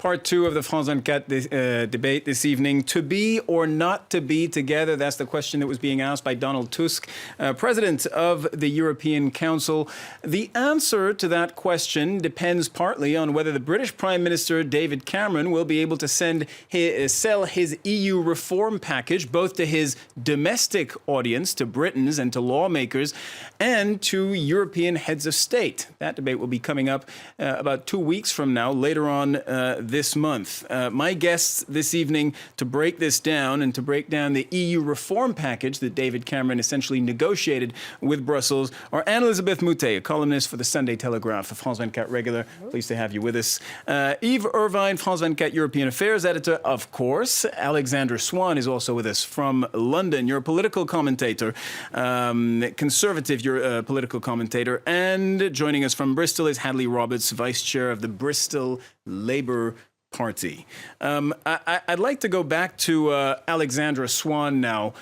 Part two of the France 24 debate this evening. To be or not to be together? That's the question that was being asked by Donald Tusk, President of the European Council. The answer to that question depends partly on whether the British Prime Minister David Cameron will be able to sell his EU reform package both to his domestic audience, to Britons and to lawmakers, and to European heads of state. That debate will be coming up about 2 weeks from now, later on this month. My guests this evening to break this down and to break down the EU reform package that David Cameron essentially negotiated with Brussels are Anne-Elisabeth Moutet, a columnist for the Sunday Telegraph, a France 24 regular. Pleased to have you with us. Yves Irvine, France 24 European Affairs editor, of course. Alexandra Swan is also with us from London. You're a political commentator, conservative political commentator. And joining us from Bristol is Hadley Roberts, Vice Chair of the Bristol Labour Party. I'd like to go back to Alexandra Swan now.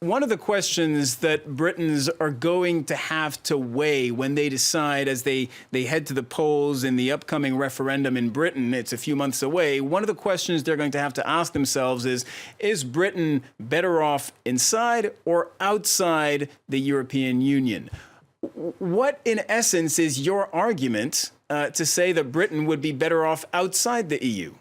One of the questions that Britons are going to have to weigh when they decide, as they head to the polls in the upcoming referendum in Britain, it's a few months away, one of the questions they're going to have to ask themselves is Britain better off inside or outside the European Union? What, in essence, is your argument to say that Britain would be better off outside the EU?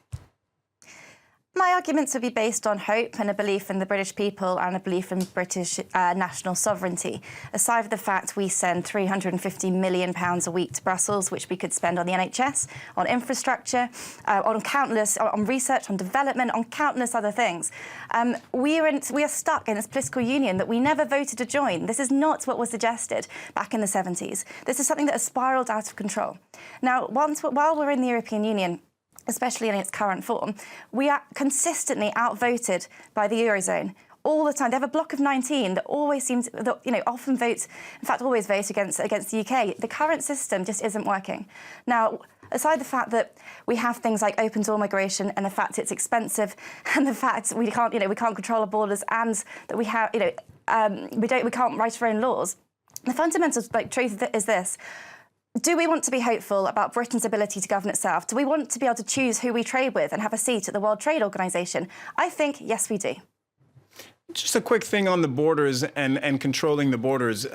My arguments would be based on hope and a belief in the British people and a belief in British national sovereignty. Aside from the fact we send £350 million a week to Brussels, which we could spend on the NHS, on infrastructure, on research, on development, on countless other things. We are stuck in this political union that we never voted to join. This is not what was suggested back in the 70s. This is something that has spiralled out of control. Now, while we're in the European Union, especially in its current form, we are consistently outvoted by the Eurozone all the time. They have a bloc of 19 that always seems, often votes, in fact, always vote against the UK. The current system just isn't working. Now, aside the fact that we have things like open door migration and the fact it's expensive, and the fact we can't control our borders, and that we have, we can't write our own laws. The fundamental truth is this. Do we want to be hopeful about Britain's ability to govern itself? Do we want to be able to choose who we trade with and have a seat at the World Trade Organization? I think, yes, we do. Just a quick thing on the borders and controlling the borders.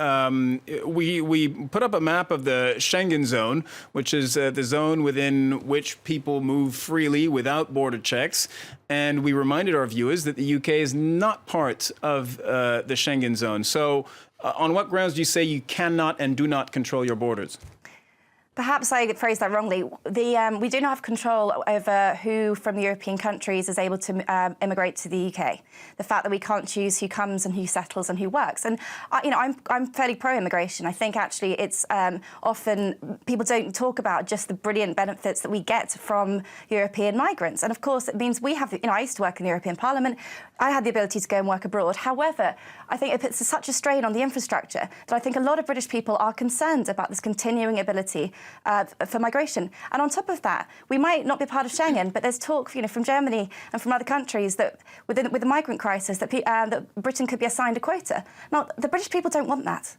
We put up a map of the Schengen zone, which is the zone within which people move freely without border checks. And we reminded our viewers that the UK is not part of the Schengen zone. So on what grounds do you say you cannot and do not control your borders? Perhaps I phrased that wrongly. We do not have control over who from European countries is able to immigrate to the UK. The fact that we can't choose who comes and who settles and who works. And I'm fairly pro-immigration. I think actually it's often people don't talk about just the brilliant benefits that we get from European migrants. And of course, it means we have. I used to work in the European Parliament. I had the ability to go and work abroad. However, I think it puts such a strain on the infrastructure that I think a lot of British people are concerned about this continuing ability for migration. And on top of that, we might not be part of Schengen, but there's talk, from Germany and from other countries that with the migrant crisis that Britain could be assigned a quota. Now, the British people don't want that.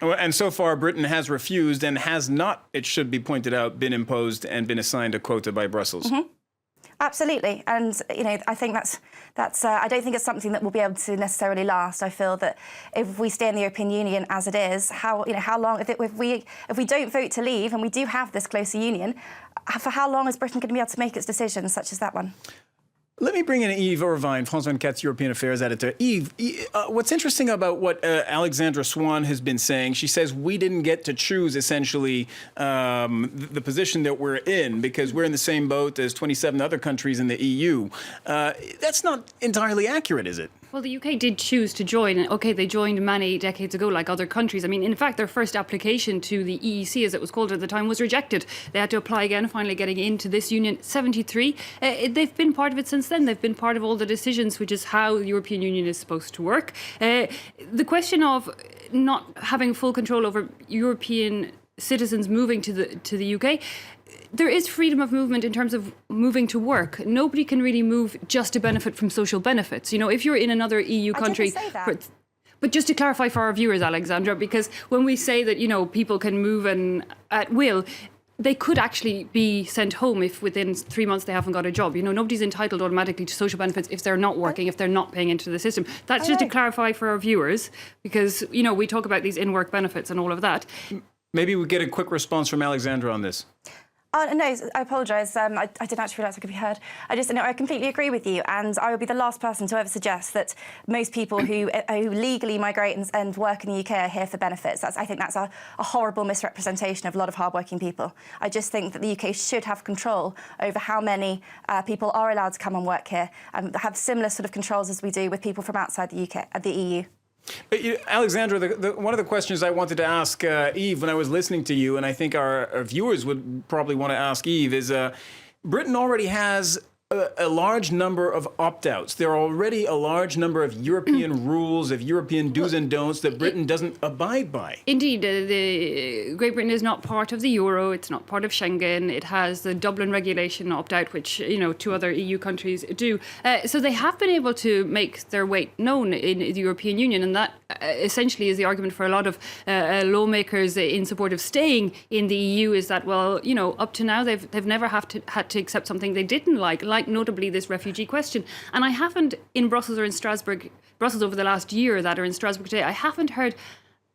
And so far, Britain has refused and has not, it should be pointed out, been imposed and been assigned a quota by Brussels. Mm-hmm. Absolutely, and I think that's. I don't think it's something that will be able to necessarily last. I feel that if we stay in the European Union as it is, how long? If we don't vote to leave, and we do have this closer union, for how long is Britain going to be able to make its decisions, such as that one? Let me bring in Yves Irvine, France 24 European Affairs editor. Yves, what's interesting about what Alexandra Swan has been saying, she says we didn't get to choose, essentially, the position that we're in because we're in the same boat as 27 other countries in the EU. That's not entirely accurate, is it? Well, the UK did choose to join. OK, they joined many decades ago, like other countries. I mean, in fact, their first application to the EEC, as it was called at the time, was rejected. They had to apply again, finally getting into this union. 73. They've been part of it since then. They've been part of all the decisions, which is how the European Union is supposed to work. The question of not having full control over European citizens moving to the UK, there is freedom of movement in terms of moving to work. Nobody can really move just to benefit from social benefits. If you're in another EU country... I didn't say that. But just to clarify for our viewers, Alexandra, because when we say that, people can move at will, they could actually be sent home if within 3 months they haven't got a job. You know, nobody's entitled automatically to social benefits if they're not working, if they're not paying into the system. That's just to clarify for our viewers, because, you know, we talk about these in-work benefits and all of that. Maybe we get a quick response from Alexandra on this. No, I apologise. I didn't actually realise I could be heard. I completely agree with you, and I would be the last person to ever suggest that most people who legally migrate and work in the UK are here for benefits. I think that's a horrible misrepresentation of a lot of hardworking people. I just think that the UK should have control over how many people are allowed to come and work here, and have similar sort of controls as we do with people from outside the UK, the EU. But, Alexandra, one of the questions I wanted to ask Eve when I was listening to you, and I think our viewers would probably want to ask Eve, is Britain already has a large number of opt-outs. There are already a large number of European rules, of European do's and don'ts that Britain doesn't abide by. Indeed, Great Britain is not part of the euro. It's not part of Schengen. It has the Dublin regulation opt-out, which, you know, 2 other EU countries do. So they have been able to make their weight known in the European Union, and that essentially is the argument for a lot of lawmakers in support of staying in the EU, is that, well, you know, up to now they've never had to accept something they didn't like notably this refugee question. And I haven't, in Brussels or in Strasbourg, Brussels over the last year that, or in Strasbourg today, I haven't heard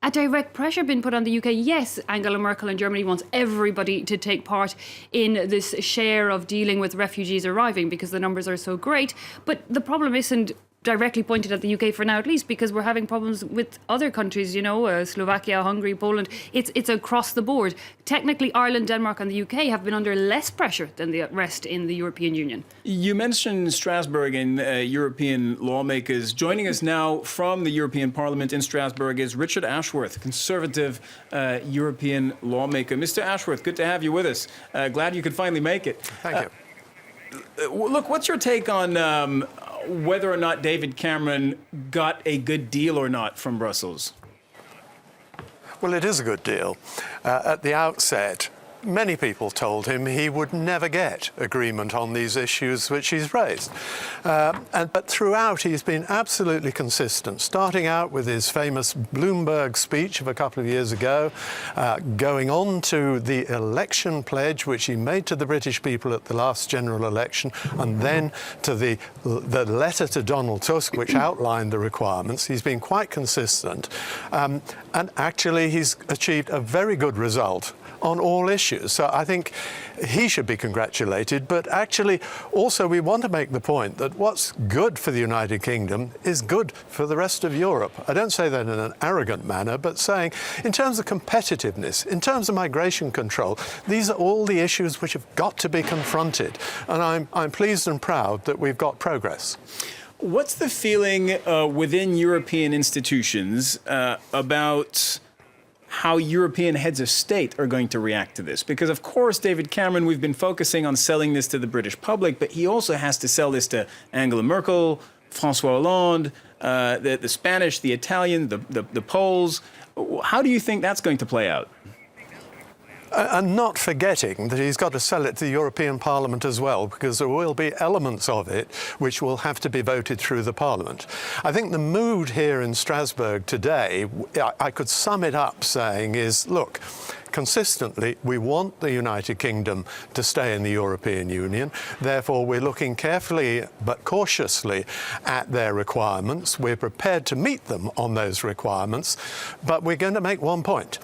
a direct pressure been put on the UK. Yes, Angela Merkel and Germany wants everybody to take part in this share of dealing with refugees arriving because the numbers are so great. But the problem isn't directly pointed at the UK for now, at least, because we're having problems with other countries, you know, Slovakia, Hungary, Poland. It's across the board. Technically, Ireland, Denmark and the UK have been under less pressure than the rest in the European Union. You mentioned Strasbourg and European lawmakers. Joining us now from the European Parliament in Strasbourg is Richard Ashworth, Conservative European lawmaker. Mr. Ashworth, good to have you with us. Glad you could finally make it. Thank you. Look, what's your take on whether or not David Cameron got a good deal or not from Brussels? Well, it is a good deal. At the outset, many people told him he would never get agreement on these issues which he's raised. But throughout, he's been absolutely consistent, starting out with his famous Bloomberg speech of a couple of years ago, going on to the election pledge which he made to the British people at the last general election, and then to the letter to Donald Tusk which outlined the requirements. He's been quite consistent, and actually he's achieved a very good result on all issues. So I think he should be congratulated, but actually also we want to make the point that what's good for the United Kingdom is good for the rest of Europe. I don't say that in an arrogant manner, but saying in terms of competitiveness, in terms of migration control, these are all the issues which have got to be confronted. And I'm pleased and proud that we've got progress. What's the feeling within European institutions about how European heads of state are going to react to this? Because, of course, David Cameron, we've been focusing on selling this to the British public, but he also has to sell this to Angela Merkel, François Hollande, the Spanish, the Italian, the Poles. How do you think that's going to play out? And not forgetting that he's got to sell it to the European Parliament as well, because there will be elements of it which will have to be voted through the Parliament. I think the mood here in Strasbourg today, I could sum it up saying is, look, consistently, we want the United Kingdom to stay in the European Union. Therefore, we're looking carefully but cautiously at their requirements. We're prepared to meet them on those requirements, but we're going to make one point,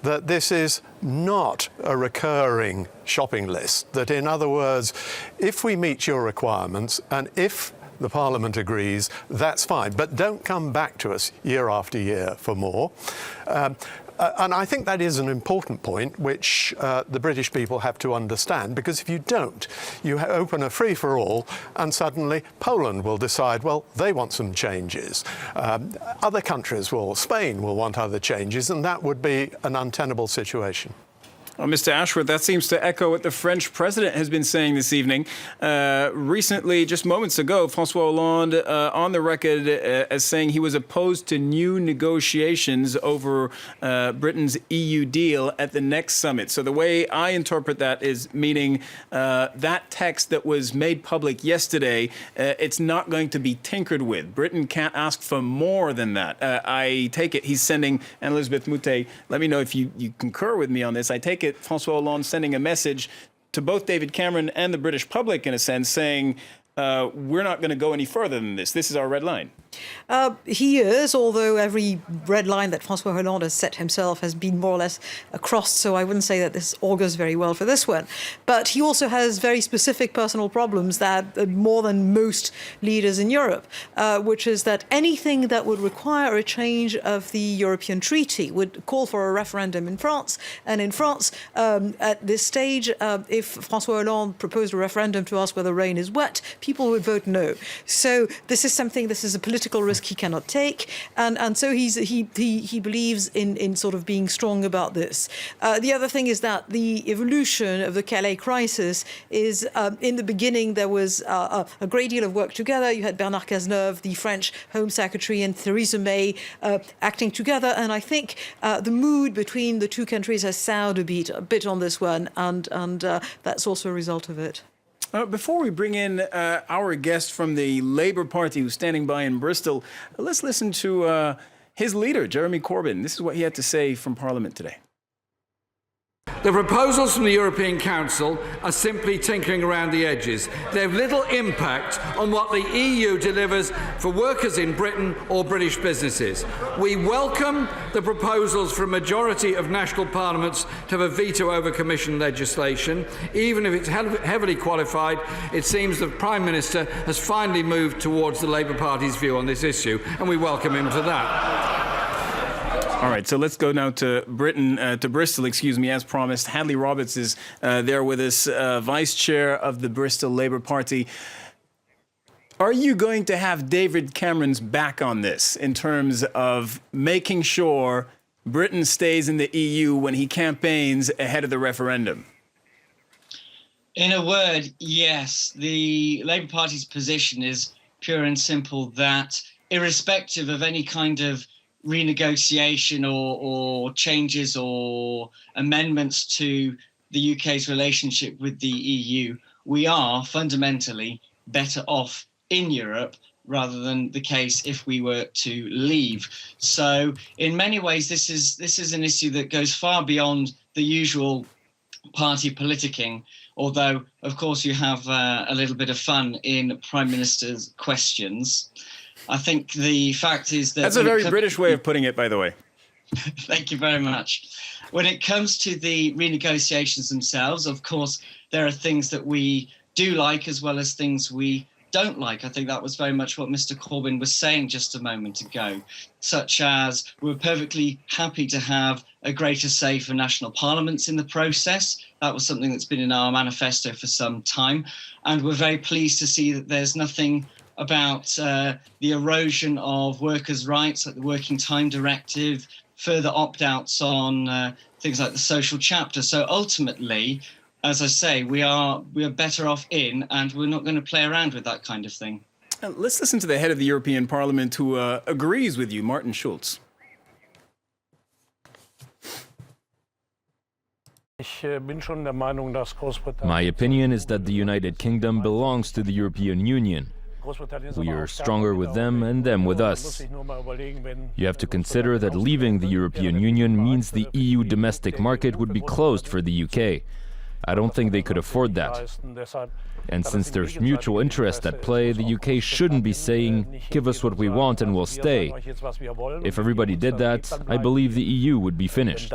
that this is not a recurring shopping list. That, in other words, if we meet your requirements and if the Parliament agrees, that's fine. But don't come back to us year after year for more. And I think that is an important point which the British people have to understand, because if you don't, you open a free-for-all and suddenly Poland will decide, well, they want some changes. Other countries will, Spain will want other changes, and that would be an untenable situation. Well, Mr. Ashworth, that seems to echo what the French president has been saying this evening. Recently, just moments ago, François Hollande on the record as saying he was opposed to new negotiations over Britain's EU deal at the next summit. So the way I interpret that is meaning that text that was made public yesterday, it's not going to be tinkered with. Britain can't ask for more than that. I take it he's sending, and Elizabeth Mute, let me know if you concur with me on this, I take it it François Hollande sending a message to both David Cameron and the British public, in a sense, saying, we're not going to go any further than this. This is our red line. He is, although every red line that François Hollande has set himself has been more or less crossed, so I wouldn't say that this augurs very well for this one. But he also has very specific personal problems that more than most leaders in Europe, which is that anything that would require a change of the European treaty would call for a referendum in France. And in France, at this stage, if François Hollande proposed a referendum to ask whether rain is wet, people would vote no. So this is a political risk he cannot take, and so he believes in sort of being strong about this. The other thing is that the evolution of the Calais crisis is, in the beginning, there was a great deal of work together. You had Bernard Cazeneuve, the French Home Secretary, and Theresa May acting together, and I think the mood between the two countries has soured a bit on this one, and that's also a result of it. Before we bring in our guest from the Labour Party who's standing by in Bristol, let's listen to his leader, Jeremy Corbyn. This is what he had to say from Parliament today. The proposals from the European Council are simply tinkering around the edges. They have little impact on what the EU delivers for workers in Britain or British businesses. We welcome the proposals for a majority of national parliaments to have a veto over Commission legislation. Even if it's heavily qualified, it seems the Prime Minister has finally moved towards the Labour Party's view on this issue, and we welcome him to that. All right, so let's go now to Bristol, as promised. Hadley Roberts is there with us, Vice Chair of the Bristol Labour Party. Are you going to have David Cameron's back on this in terms of making sure Britain stays in the EU when he campaigns ahead of the referendum? In a word, yes. The Labour Party's position is pure and simple that irrespective of any kind of renegotiation or changes or amendments to the UK's relationship with the EU, we are fundamentally better off in Europe rather than the case if we were to leave. So in many ways, this is an issue that goes far beyond the usual party politicking, although, of course, you have a little bit of fun in Prime Minister's questions. I think the fact is that... That's a very British way of putting it, by the way. Thank you very much. When it comes to the renegotiations themselves, of course, there are things that we do like as well as things we don't like. I think that was very much what Mr. Corbyn was saying just a moment ago, such as we're perfectly happy to have a greater say for national parliaments in the process. That was something that's been in our manifesto for some time. And we're very pleased to see that there's nothing about the erosion of workers' rights, like the Working Time Directive, further opt-outs on things like the social chapter. So ultimately, as I say, we are better off in, and we're not going to play around with that kind of thing. Let's listen to the head of the European Parliament who agrees with you, Martin Schulz. My opinion is that the United Kingdom belongs to the European Union. We are stronger with them and them with us. You have to consider that leaving the European Union means the EU domestic market would be closed for the UK. I don't think they could afford that. And since there's mutual interest at play, the UK shouldn't be saying, give us what we want and we'll stay. If everybody did that, I believe the EU would be finished.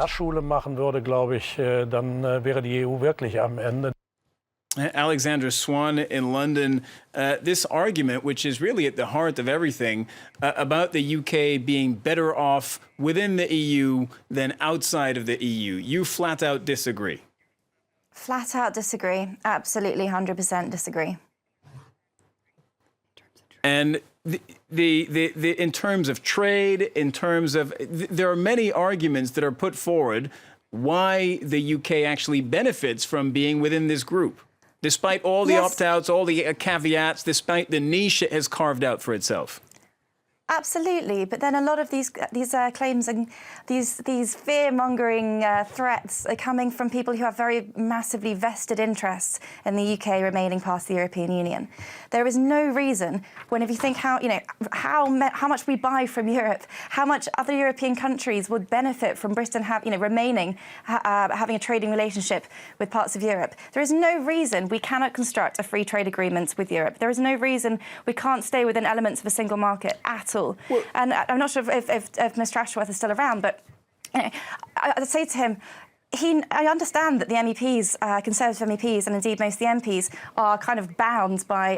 Alexandra Swan in London, this argument, which is really at the heart of everything, about the UK being better off within the EU than outside of the EU, you flat out disagree. Flat out disagree. Absolutely 100% disagree. And in terms of trade, in terms of, there are many arguments that are put forward why the UK actually benefits from being within this group, despite all the opt-outs, all the caveats, despite the niche it has carved out for itself. Absolutely, but then a lot of these claims and these fear-mongering threats are coming from people who have very massively vested interests in the UK remaining part of the European Union. There is no reason, if you think how much we buy from Europe, how much other European countries would benefit from Britain remaining having a trading relationship with parts of Europe. There is no reason we cannot construct a free trade agreement with Europe. There is no reason we can't stay within elements of a single market at all. Well, and I'm not sure if Mr. Ashworth is still around, but I'd say to him, I understand that the MEPs, Conservative MEPs, and indeed most of the MPs are kind of bound by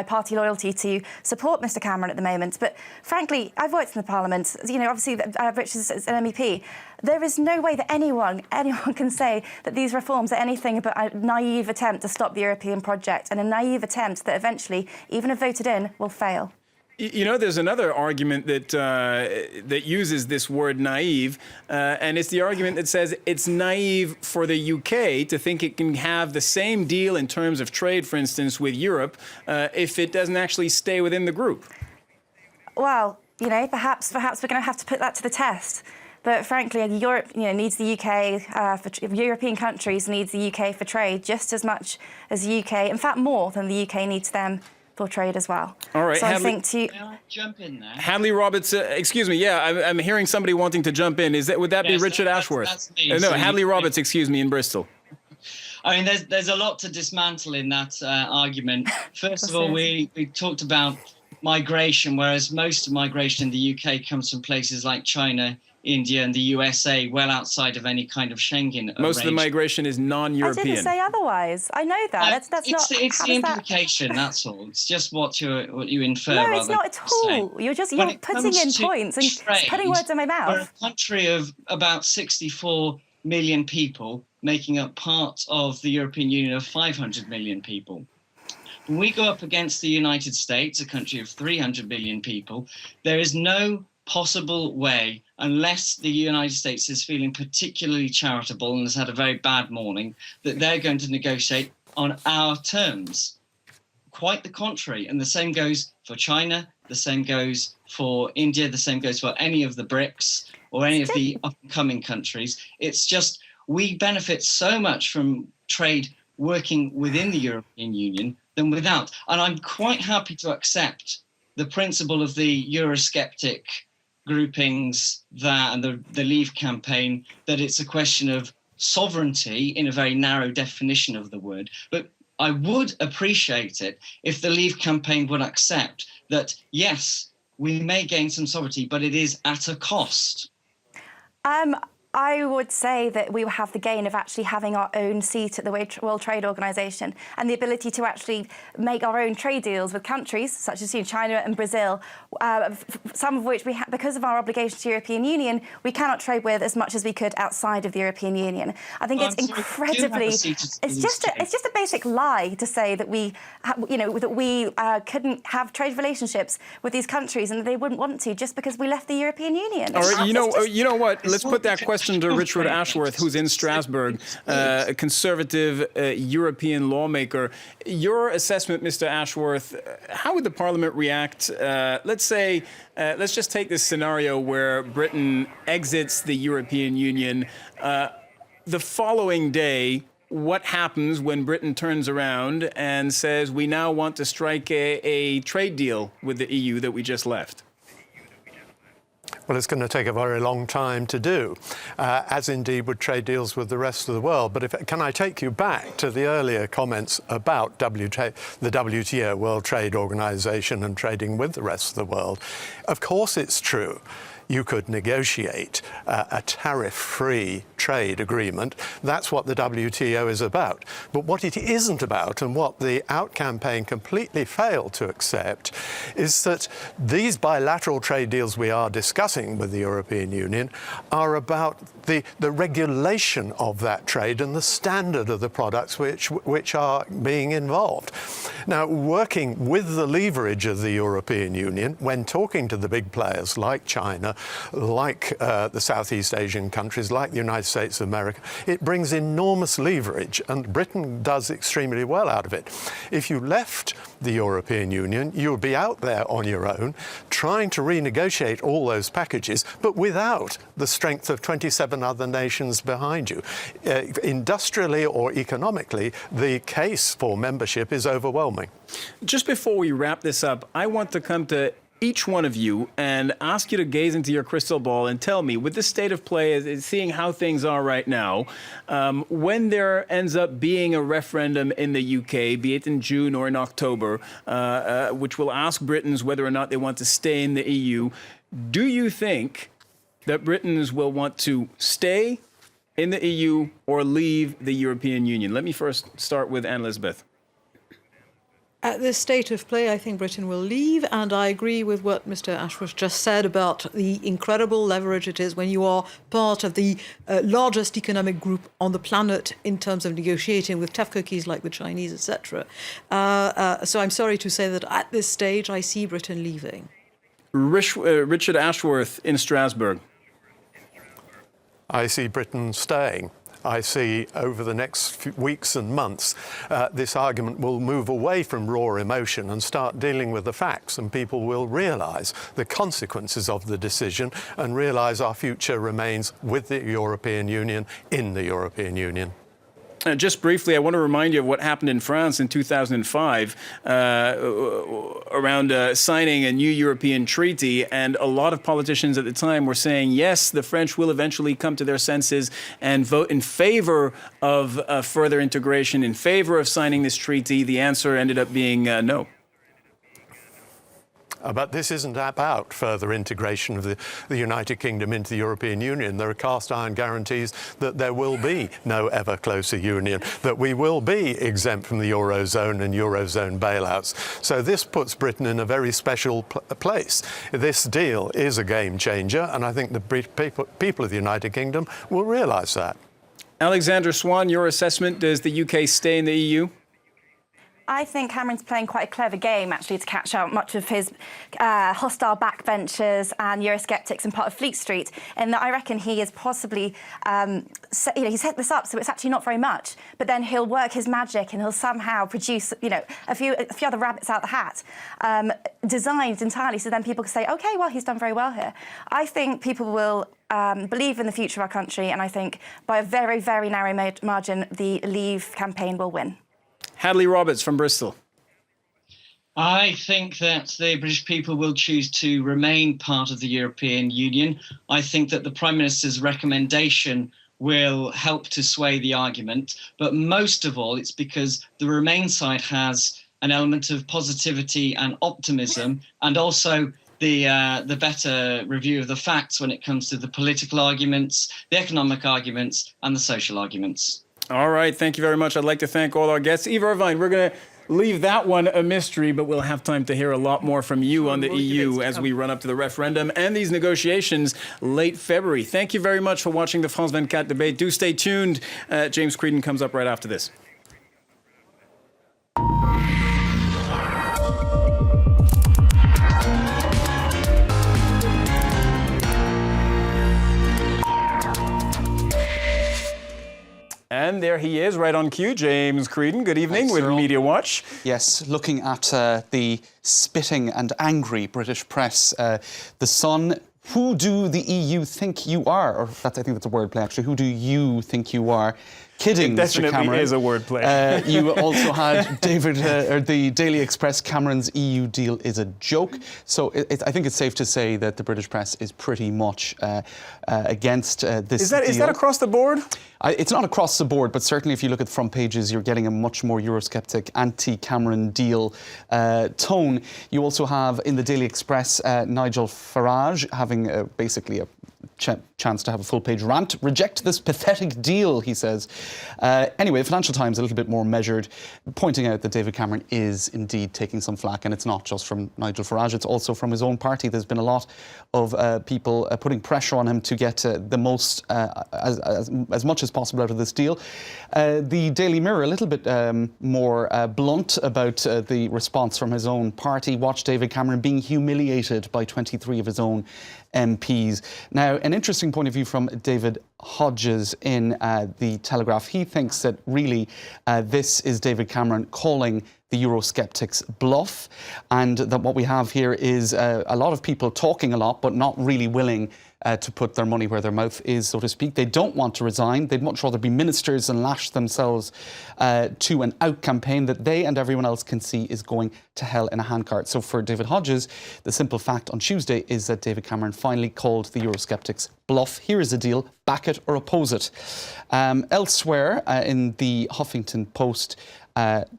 party loyalty to support Mr. Cameron at the moment. But frankly, I've worked in the Parliament. Obviously, Rich is an MEP. There is no way that anyone can say that these reforms are anything but a naive attempt to stop the European project and a naive attempt that eventually, even if voted in, will fail. There's another argument that uses this word naive, and it's the argument that says it's naive for the UK to think it can have the same deal in terms of trade, for instance, with Europe, if it doesn't actually stay within the group. Well, perhaps we're going to have to put that to the test. But frankly, Europe, needs the UK. European countries needs the UK for trade just as much as the UK. In fact, more than the UK needs them for trade as well. All right, so Hadley, I think Can I jump in there? Hadley Roberts, excuse me. Yeah, I'm hearing somebody wanting to jump in. Would that be Richard Ashworth? That's me. No, So Hadley Roberts, excuse me, in Bristol. I mean, there's a lot to dismantle in that argument. First of all, we talked about migration, whereas most of migration in the UK comes from places like China, India and the USA, well outside of any kind of Schengen. Most of the migration is non-European. I didn't say otherwise. I know that. That's not. It's the implication. That's all. It's just what you infer. No, it's not at all. You're putting in points and putting words in my mouth. We're a country of about 64 million people, making up part of the European Union of 500 million people. When we go up against the United States, a country of 300 million people, there is no possible way, unless the United States is feeling particularly charitable and has had a very bad morning, that they're going to negotiate on our terms. Quite the contrary. And the same goes for China, the same goes for India, the same goes for any of the BRICS or any of the upcoming countries. It's just we benefit so much from trade working within the European Union than without. And I'm quite happy to accept the principle of the Eurosceptic groupings and the Leave campaign, that it's a question of sovereignty in a very narrow definition of the word. But I would appreciate it if the Leave campaign would accept that, yes, we may gain some sovereignty, but it is at a cost. I would say that we will have the gain of actually having our own seat at the World Trade Organization and the ability to actually make our own trade deals with countries such as China and Brazil, some of which because of our obligation to the European Union, we cannot trade with as much as we could outside of the European Union. I think it's incredibly. It's just a basic lie to say that we couldn't have trade relationships with these countries and that they wouldn't want to just because we left the European Union. All right, you know what? Let's put that question to Richard Ashworth, who's in Strasbourg, a conservative European lawmaker. Your assessment, Mr. Ashworth, how would the Parliament react? Let's just take this scenario where Britain exits the European Union. The following day, what happens when Britain turns around and says we now want to strike a trade deal with the EU that we just left? Well, it's going to take a very long time to do, as indeed would trade deals with the rest of the world. But can I take you back to the earlier comments about the WTO, World Trade Organization, and trading with the rest of the world? Of course it's true. You could negotiate a tariff-free trade agreement. That's what the WTO is about. But what it isn't about, and what the Out campaign completely failed to accept, is that these bilateral trade deals we are discussing with the European Union are about the regulation of that trade and the standard of the products which are being involved. Now, working with the leverage of the European Union, when talking to the big players like China like the Southeast Asian countries, like the United States of America. It brings enormous leverage, and Britain does extremely well out of it. If you left the European Union, you would be out there on your own, trying to renegotiate all those packages, but without the strength of 27 other nations behind you. Industrially or economically, the case for membership is overwhelming. Just before we wrap this up, I want to come to each one of you and ask you to gaze into your crystal ball and tell me, with the state of play, seeing how things are right now, when there ends up being a referendum in the UK, be it in June or in October, which will ask Britons whether or not they want to stay in the EU, do you think that Britons will want to stay in the EU or leave the European Union? Let me first start with Anne-Elizabeth. At this state of play, I think Britain will leave, and I agree with what Mr. Ashworth just said about the incredible leverage it is when you are part of the largest economic group on the planet in terms of negotiating with tough cookies like the Chinese, etc. So I'm sorry to say that at this stage, I see Britain leaving. Richard Ashworth in Strasbourg. I see Britain staying. I see over the next few weeks and months, this argument will move away from raw emotion and start dealing with the facts, and people will realise the consequences of the decision and realise our future remains with the European Union, in the European Union. Just briefly, I want to remind you of what happened in France in 2005 around signing a new European treaty. And a lot of politicians at the time were saying, yes, the French will eventually come to their senses and vote in favor of further integration, in favor of signing this treaty. The answer ended up being no. But this isn't about further integration of the United Kingdom into the European Union. There are cast iron guarantees that there will be no ever closer union, that we will be exempt from the Eurozone and Eurozone bailouts. So this puts Britain in a very special place. This deal is a game changer, and I think the people of the United Kingdom will realise that. Alexander Swan, your assessment, does the UK stay in the EU? I think Cameron's playing quite a clever game, actually, to catch out much of his hostile backbenchers and Eurosceptics and part of Fleet Street. And I reckon he is possibly, he's set this up so it's actually not very much. But then he'll work his magic and he'll somehow produce, a few other rabbits out the hat, designed entirely so then people can say, OK, well, he's done very well here. I think people will believe in the future of our country, and I think by a very, very narrow margin, the Leave campaign will win. Hadley Roberts from Bristol. I think that the British people will choose to remain part of the European Union. I think that the Prime Minister's recommendation will help to sway the argument. But most of all, it's because the Remain side has an element of positivity and optimism, and also the better review of the facts when it comes to the political arguments, the economic arguments, and the social arguments. All right, thank you very much. I'd like to thank all our guests. Eva Irvine, we're going to leave that one a mystery, but we'll have time to hear a lot more from you on the EU as we run up to the referendum and these negotiations late February. Thank you very much for watching the France 24 debate. Do stay tuned. James Creedon comes up right after this. And there he is, right on cue, James Creedon. Good evening. Thanks, with Cyril. Media Watch. Yes, looking at the spitting and angry British press. The Sun, who do the EU think you are? Or I think that's a wordplay, actually. Who do you think you are? Kidding, Mr. Cameron. Definitely is a wordplay. You also had the Daily Express, Cameron's EU deal is a joke. So I think it's safe to say that the British press is pretty much against this deal. Is that across the board? It's not across the board, but certainly if you look at the front pages, you're getting a much more Eurosceptic, anti-Cameron deal tone. You also have in the Daily Express Nigel Farage having basically a chance to have a full-page rant. Reject this pathetic deal, he says. Anyway, Financial Times a little bit more measured, pointing out that David Cameron is indeed taking some flack, and it's not just from Nigel Farage, it's also from his own party. There's been a lot of people putting pressure on him to get the most, as much as possible out of this deal. The Daily Mirror, a little bit more blunt about the response from his own party. Watch David Cameron being humiliated by 23 of his own MPs. Now, an interesting point of view from David Hodges in the Telegraph. He thinks that really this is David Cameron calling the Eurosceptics bluff, and that what we have here is a lot of people talking a lot but not really willing to put their money where their mouth is, so to speak. They don't want to resign. They'd much rather be ministers and lash themselves to an out campaign that they and everyone else can see is going to hell in a handcart. So for David Hodges, the simple fact on Tuesday is that David Cameron finally called the Eurosceptics bluff. Here is a deal, back it or oppose it. Elsewhere in the Huffington Post,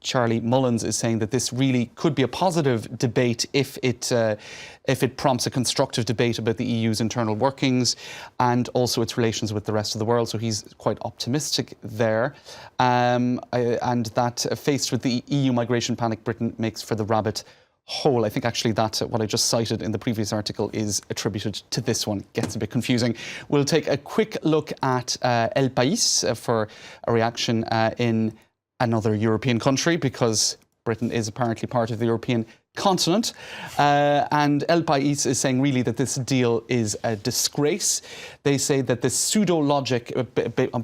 Charlie Mullins is saying that this really could be a positive debate if it prompts a constructive debate about the EU's internal workings and also its relations with the rest of the world. So he's quite optimistic there. And that faced with the EU migration panic, Britain makes for the rabbit hole. I think actually that what I just cited in the previous article is attributed to this one. Gets a bit confusing. We'll take a quick look at El País for a reaction in another European country, because Britain is apparently part of the European continent. And El País is saying really that this deal is a disgrace. They say that this pseudo-logic,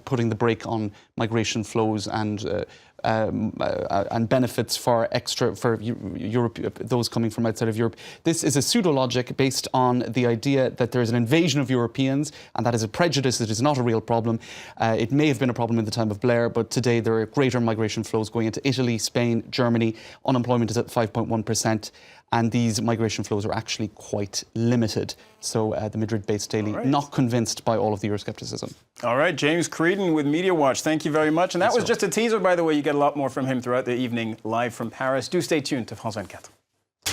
putting the brake on migration flows and benefits for Europe, those coming from outside of Europe. This is a pseudo-logic based on the idea that there is an invasion of Europeans, and that is a prejudice. It is not a real problem. It may have been a problem in the time of Blair, but today there are greater migration flows going into Italy, Spain, Germany. Unemployment is at 5.1%. And these migration flows are actually quite limited. So the Madrid-based Daily, not convinced by all of the Euroscepticism. All right, James Creedon with Media Watch, thank you very much. And that was just a teaser, by the way. You get a lot more from him throughout the evening, live from Paris. Do stay tuned to France 24.